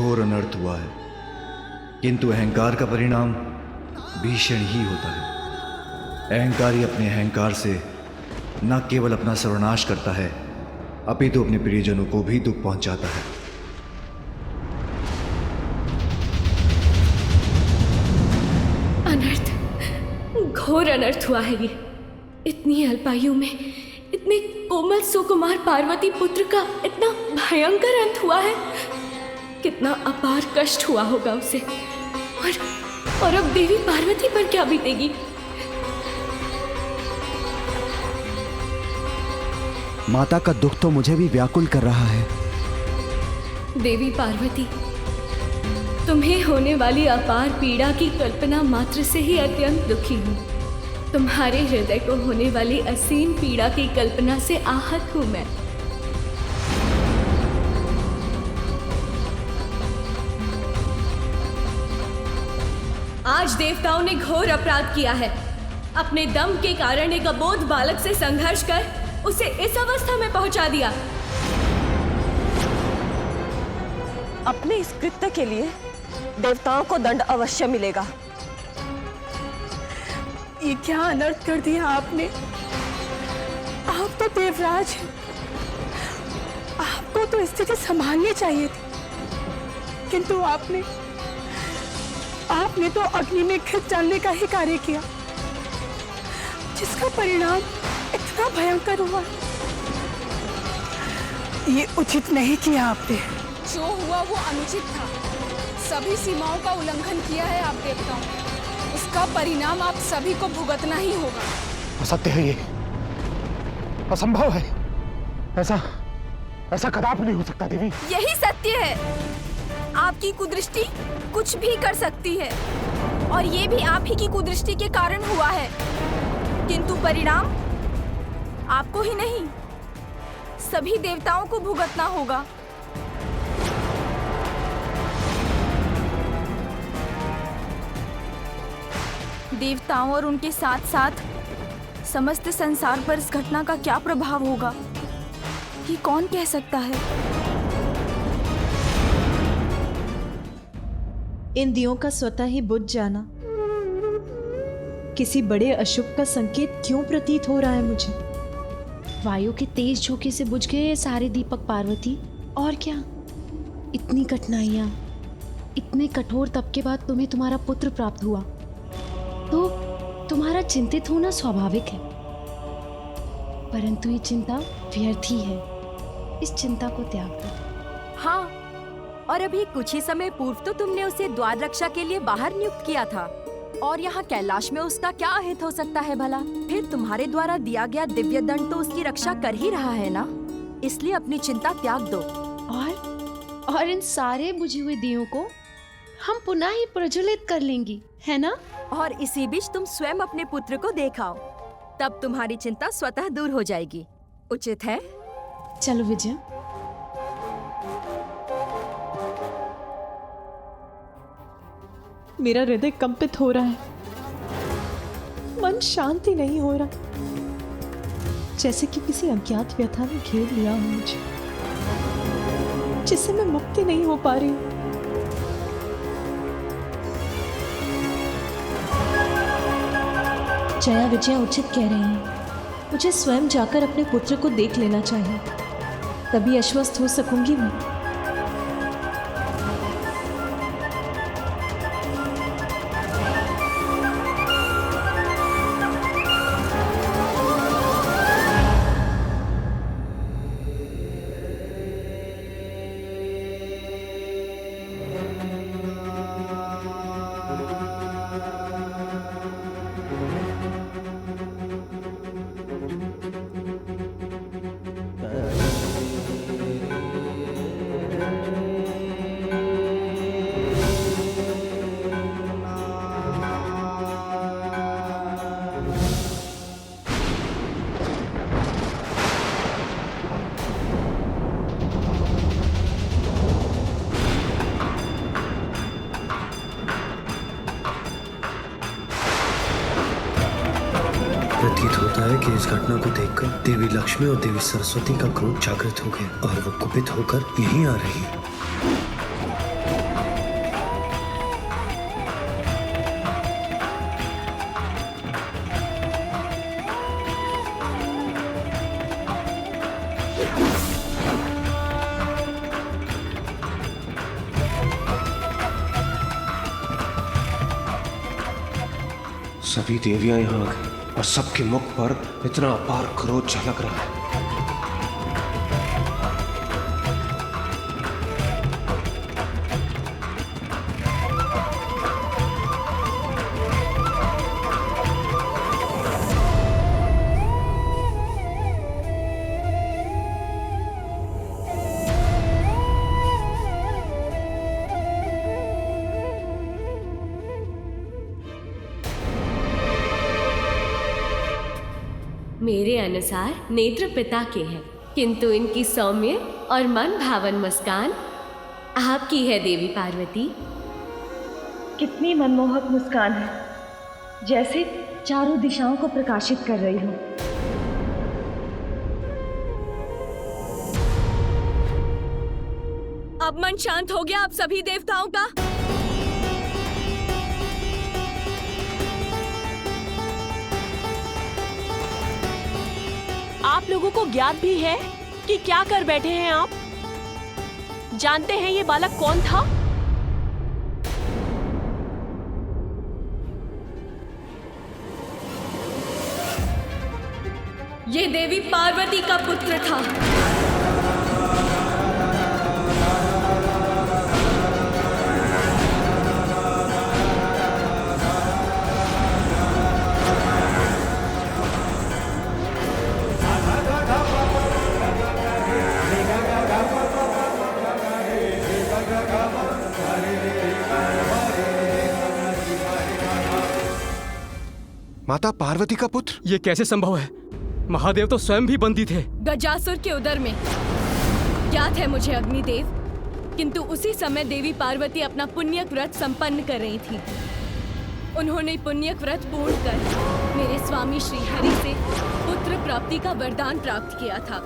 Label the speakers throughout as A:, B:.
A: घोर अनर्थ हुआ है, किंतु अहंकार का परिणाम भीषण ही होता है। अहंकारी अपने अहंकार से न केवल अपना सर्वनाश करता है, अपितु अपने प्रियजनों को भी दुख पहुंचाता है।
B: अनर्थ, घोर अनर्थ हुआ है ये। इतनी अल्पायु में इतने कोमल सुकुमार पार्वती पुत्र का इतना भयंकर अंत हुआ है। कितना अपार कष्ट हुआ होगा उसे। और अब देवी पार्वती पर क्या बीतेगी।
C: माता का दुख तो मुझे भी व्याकुल कर रहा है।
B: देवी पार्वती, तुम्हें होने वाली अपार पीड़ा की कल्पना मात्र से ही अत्यंत दुखी हूँ। तुम्हारे हृदय को होने वाली असीम पीड़ा की कल्पना से आहत हूँ मैं। आज देवताओं ने घोर अपराध किया है। अपने दम के कारण एक अबोध बालक से संघर्ष कर उसे इस अवस्था में पहुंचा दिया।
D: अपने इस कृत्य के लिए देवताओं को दंड अवश्य मिलेगा।
E: ये क्या अनर्थ कर दिया आपने। आप तो देवराज हैं, आपको तो स्थिति संभालनी चाहिए थी, किंतु आपने तो अग्नि में खिंच डालने का ही कार्य किया, जिसका परिणाम इतना भयंकर हुआ। ये उचित नहीं किया आपने।
F: जो हुआ वो अनुचित था। सभी सीमाओं का उल्लंघन किया है आप देवताओं ने। उसका परिणाम आप सभी को भुगतना ही होगा।
G: असत्य है ये, असंभव है। ऐसा कदापि नहीं हो सकता देवी।
F: यही सत्य है। आपकी कुदृष्टि कुछ भी कर सकती है, और ये भी आप ही की कुदृष्टि के कारण हुआ है, किंतु परिणाम आपको ही नहीं सभी देवताओं को भुगतना होगा। देवताओं और उनके साथ साथ समस्त संसार पर इस घटना का क्या प्रभाव होगा, ये कौन कह सकता है।
H: इन दियों का स्वतः ही बुझ जाना किसी बड़े अशुभ का संकेत क्यों प्रतीत हो रहा है मुझे।
I: वायु के तेज झोंके से बुझ गए ये सारे दीपक पार्वती। और क्या, इतनी कठिनाइयां, इतने कठोर तप के बाद तुम्हें तुम्हारा पुत्र प्राप्त हुआ, तो तुम्हारा चिंतित होना स्वाभाविक है। परंतु ये चिंता व्यर्थ ही है। इस चिंता को त्याग दो।
D: हाँ, और अभी कुछ ही समय पूर्व तो तुमने उसे द्वार रक्षा के लिए बाहर नियुक्त किया था, और यहाँ कैलाश में उसका क्या अहित हो सकता है भला। फिर तुम्हारे द्वारा दिया गया दिव्य दंड तो उसकी रक्षा कर ही रहा है ना, इसलिए अपनी चिंता त्याग दो।
I: और इन सारे बुझे हुए दियों को हम पुनः ही प्रज्वलित कर लेंगी, है ना।
D: और इसी बीच तुम स्वयं अपने पुत्र को देखाओ, तब तुम्हारी चिंता स्वतः दूर हो जाएगी। उचित है।
I: चलो विजय।
H: मेरा हृदय कंपित हो रहा है, मन शांति नहीं हो रहा, जैसे कि किसी अज्ञात व्यथा ने घेर लिया हो मुझे, जिससे मैं मुक्ति नहीं हो पा रही हूं। जया विजया उचित कह रही हैं। मुझे स्वयं जाकर अपने पुत्र को देख लेना चाहिए, तभी आश्वस्त हो सकूंगी मैं।
J: प्रतीत होता है कि इस घटना को देखकर देवी लक्ष्मी और देवी सरस्वती का क्रोध जागृत हो गया और वो कुपित होकर यहीं आ रही है। सभी देवियां यहाँ आ गई और सबके मुख पर इतना अपार क्रोध झलक रहा है।
B: मेरे अनुसार नेत्र पिता के हैं, किंतु इनकी सौम्य और मन भावन मुस्कान आपकी है देवी पार्वती।
K: कितनी मनमोहक मुस्कान है, जैसे चारों दिशाओं को प्रकाशित कर रही हो।
F: अब मन शांत हो गया आप सभी देवताओं का?
E: आप लोगों को ज्ञात भी है कि क्या कर बैठे हैं आप? जानते हैं ये बालक कौन था?
B: ये देवी पार्वती का पुत्र था।
G: माता पार्वती का पुत्र?
L: ये कैसे संभव है? महादेव तो स्वयं भी बंदी थे।
F: गजासुर के उदर में। याद है मुझे अग्निदेव, किंतु उसी समय देवी पार्वती अपना पुण्यक व्रत संपन्न कर रही थी। उन्होंने पुण्यक व्रत पूर्ण कर मेरे स्वामी श्री हरि से पुत्र प्राप्ति का वरदान प्राप्त किया था।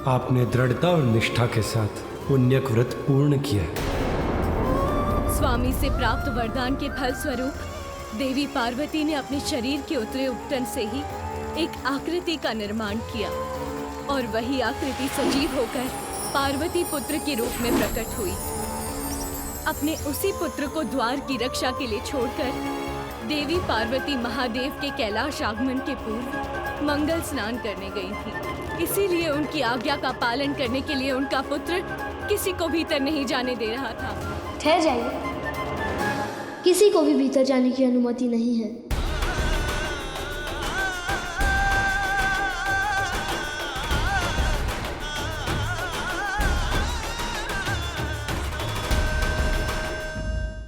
J: आपने दृढ़ता और निष्ठा के साथ पुण्यक व्रत पूर्ण किया।
F: स्वामी से प्राप्त वरदान के फल स्वरूप देवी पार्वती ने अपने शरीर के उतरे उपटन से ही एक आकृति का निर्माण किया और वही आकृति सजीव होकर पार्वती पुत्र के रूप में प्रकट हुई। अपने उसी पुत्र को द्वार की रक्षा के लिए छोड़कर देवी पार्वती महादेव के कैलाश आगमन के पूर्व मंगल स्नान करने गई थी। इसीलिए उनकी आज्ञा का पालन करने के लिए उनका पुत्र किसी को भीतर नहीं जाने दे रहा था।
M: ठहर जाइए, किसी को भी भीतर जाने की अनुमति नहीं है।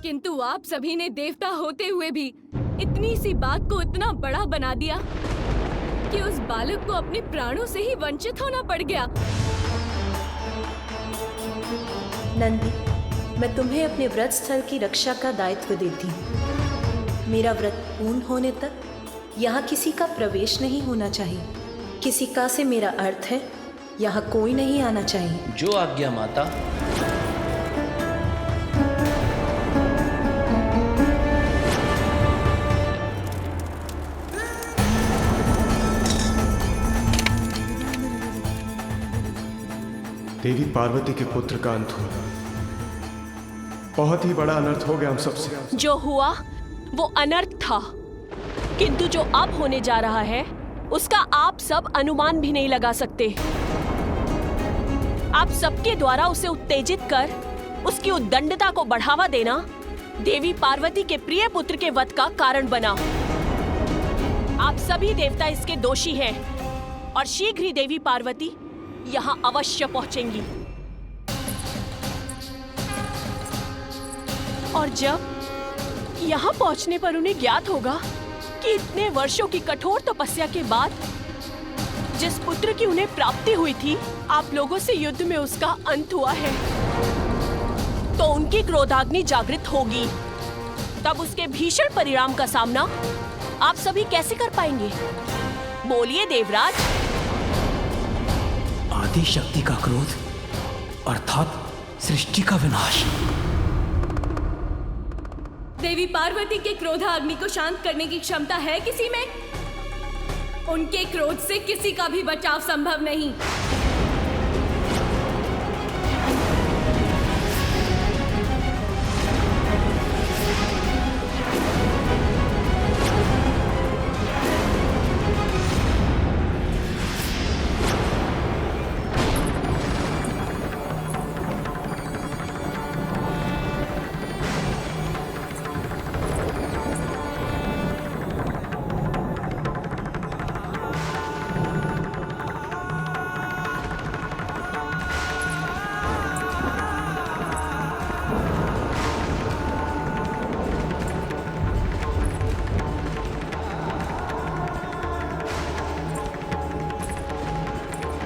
F: किंतु आप सभी ने देवता होते हुए भी इतनी सी बात को इतना बड़ा बना दिया कि उस बालक को अपने प्राणों से ही वंचित होना पड़ गया।
H: नंदी, मैं तुम्हें अपने व्रत स्थल की रक्षा का दायित्व देती हूँ। मेरा व्रत पूर्ण होने तक यहाँ किसी का प्रवेश नहीं होना चाहिए। किसी का से मेरा अर्थ है यहाँ कोई नहीं आना चाहिए।
N: जो आज्ञा माता।
G: देवी पार्वती के पुत्र का अंत हुआ। बहुत ही बड़ा अनर्थ हो गया हम सबसे।
E: जो हुआ वो अनर्थ था, किंतु जो अब होने जा रहा है उसका आप सब अनुमान भी नहीं लगा सकते। आप सबके द्वारा उसे उत्तेजित कर उसकी उद्दंडता को बढ़ावा देना देवी पार्वती के प्रिय पुत्र के वध का कारण बना। आप सभी देवता इसके दोषी हैं और शीघ्र ही देवी पार्वती यहाँ अवश्य पहुंचेंगी। और जब यहाँ पहुंचने पर उन्हें ज्ञात होगा कि इतने वर्षों की कठोर तपस्या के बाद जिस पुत्र की उन्हें प्राप्ति हुई थी, आप लोगों से युद्ध में उसका अंत हुआ है, तो उनकी क्रोधाग्नि जागृत होगी। तब उसके भीषण परिणाम का सामना आप सभी कैसे कर पाएंगे? बोलिए देवराज।
O: आदि शक्ति का क्रोध अर्थात सृष्टि का विनाश।
F: देवी पार्वती के क्रोधाग्नि को शांत करने की क्षमता है किसी में? उनके क्रोध से किसी का भी बचाव संभव नहीं।